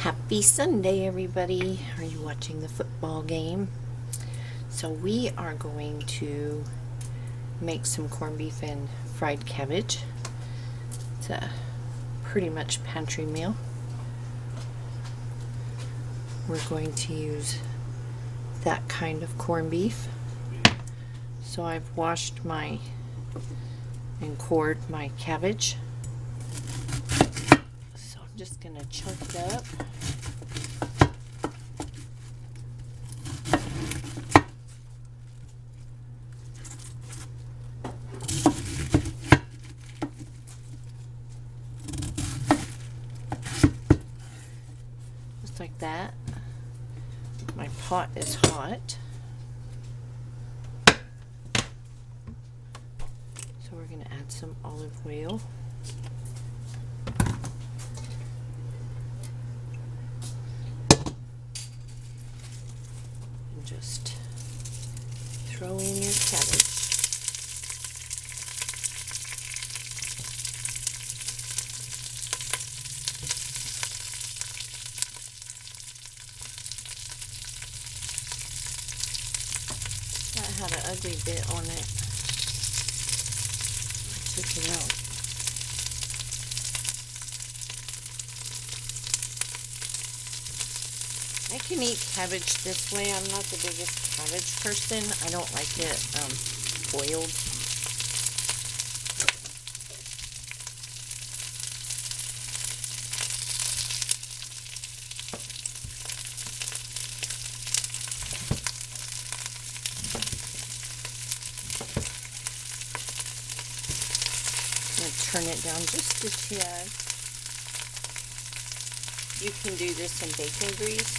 Happy Sunday, everybody. Are you watching the football game? So we are going to make some corned beef and fried cabbage. It's a pretty much pantry meal. We're going to use that kind of corned beef. So I've washed and cored my cabbage. So I'm just going to chunk it up. Just like that. My pot is hot. So we're going to add some olive oil. And just throw in your cabbage. That had an ugly bit on it. I took it out. I can eat cabbage this way. I'm not the biggest cabbage person. I don't like it boiled. Turn it down just a tad. You can do this in bacon grease,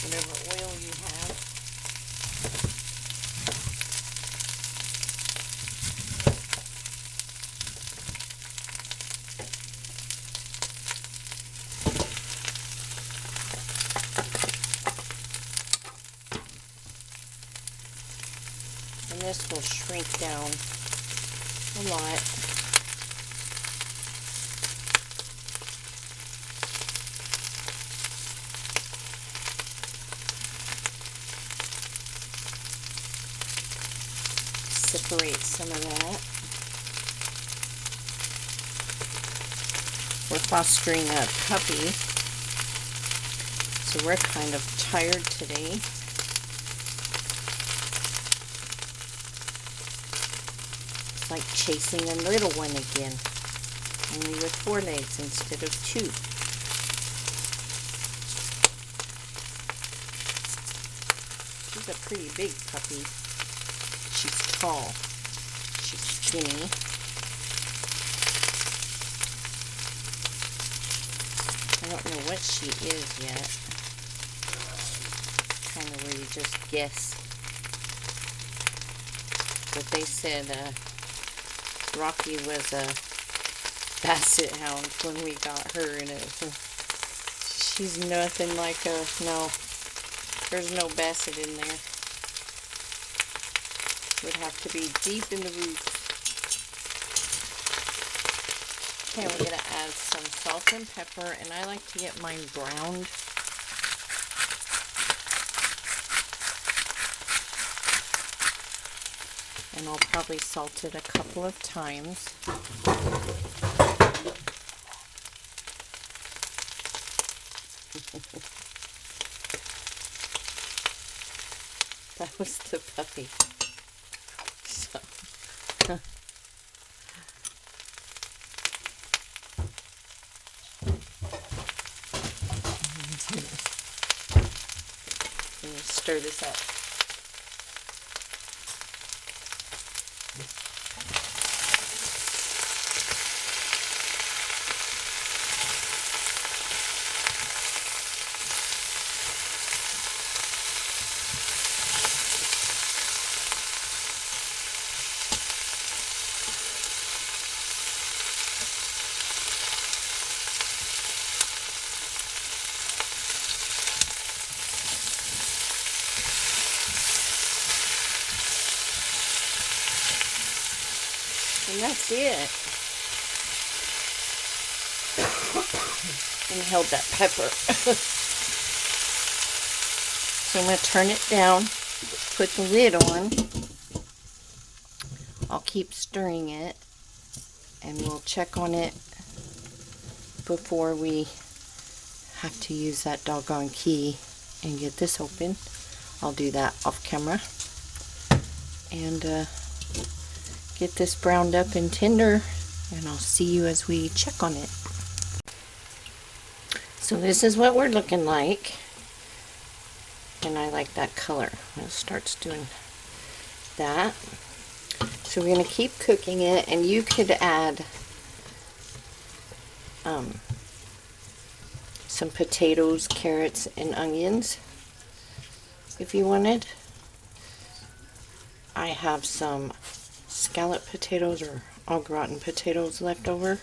whatever oil you have. And this will shrink down a lot. Separate some of that. We're fostering a puppy, so we're kind of tired today. It's like chasing a little one again, only with 4 legs instead of 2. She's a pretty big puppy. She's tall. She's skinny. I don't know what she is yet. Kind of where you just guess. But they said Rocky was a basset hound when we got her, and she's nothing like no. There's no basset in there. Would have to be deep in the roots. Okay, we're going to add some salt and pepper, and I like to get mine browned. And I'll probably salt it a couple of times. That was the puppy. Stir this up. And that's it. inhaled that pepper. So I'm going to turn it down, put the lid on. I'll keep stirring it, and we'll check on it before we have to use that doggone key and get this open. I'll do that off camera. And get this browned up and tender, and I'll see you as we check on it. So this is what we're looking like, and I like that color. It starts doing that. So we're going to keep cooking it, and you could add some potatoes, carrots, and onions if you wanted. I have some scallop potatoes or au gratin potatoes left over,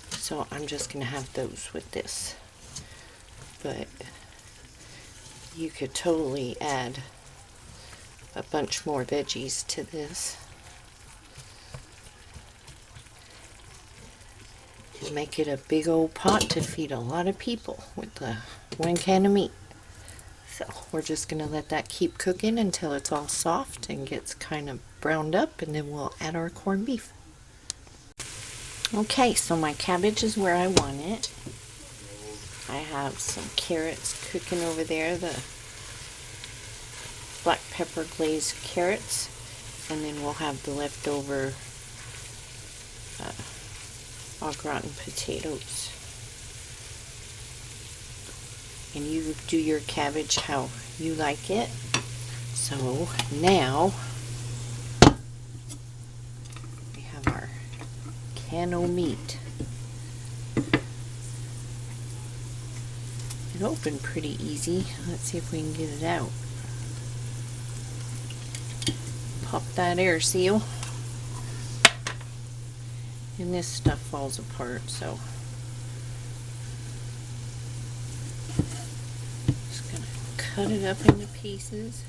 so I'm just going to have those with this. But you could totally add a bunch more veggies to this and make it a big old pot to feed a lot of people with the 1 can of meat. So we're just going to let that keep cooking until it's all soft and gets kind of browned up, and then we'll add our corned beef. Okay, so my cabbage is where I want it. I have some carrots cooking over there, the black pepper glazed carrots, and then we'll have the leftover au gratin potatoes. And you do your cabbage how you like it. So now we have our can of meat. It opened pretty easy. Let's see if we can get it out. Pop that air seal. And this stuff falls apart, so just gonna cut it up into pieces.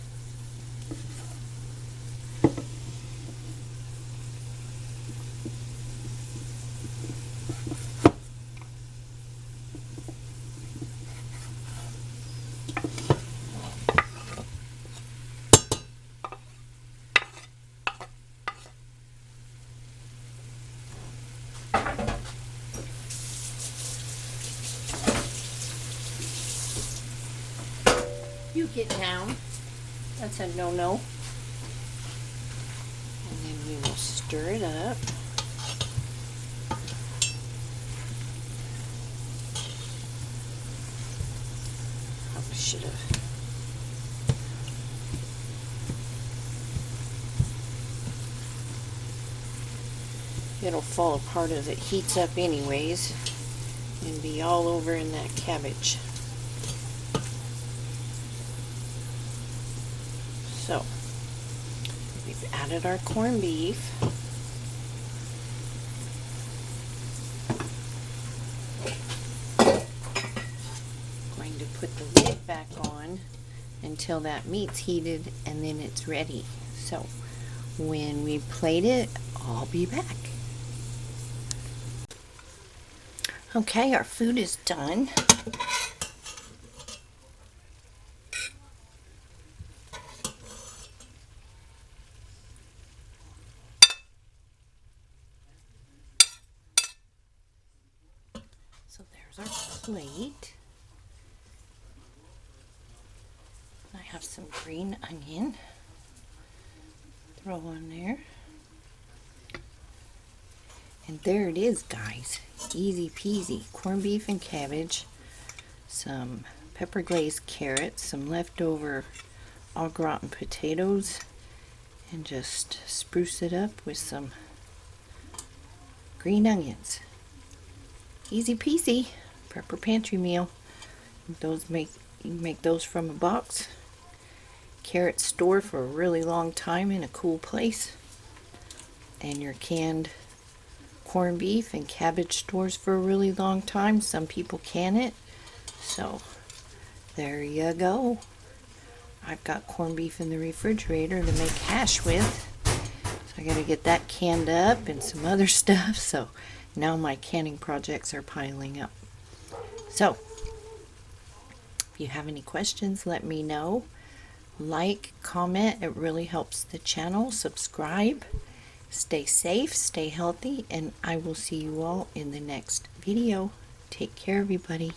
You get down. That's a no-no. And then we will stir it up. Probably should have. It'll fall apart as it heats up anyways and be all over in that cabbage. So, we've added our corned beef. Going to put the lid back on until that meat's heated, and then it's ready. So, when we plate it, I'll be back. Okay, our food is done. So there's our plate. I have some green onion. Throw on there. And there it is, guys. Easy peasy. Corned beef and cabbage. Some pepper glazed carrots. Some leftover au gratin potatoes. And just spruce it up with some green onions. Easy peasy. Prepper pantry meal. You can make those from a box. Carrots store for a really long time in a cool place. And your canned corned beef and cabbage stores for a really long time. Some people can it. So there you go. I've got corned beef in the refrigerator to make hash with. So I gotta get that canned up and some other stuff. So now my canning projects are piling up. So, if you have any questions, let me know. Like, comment, it really helps the channel. Subscribe. Stay safe, stay healthy, and I will see you all in the next video. Take care, everybody.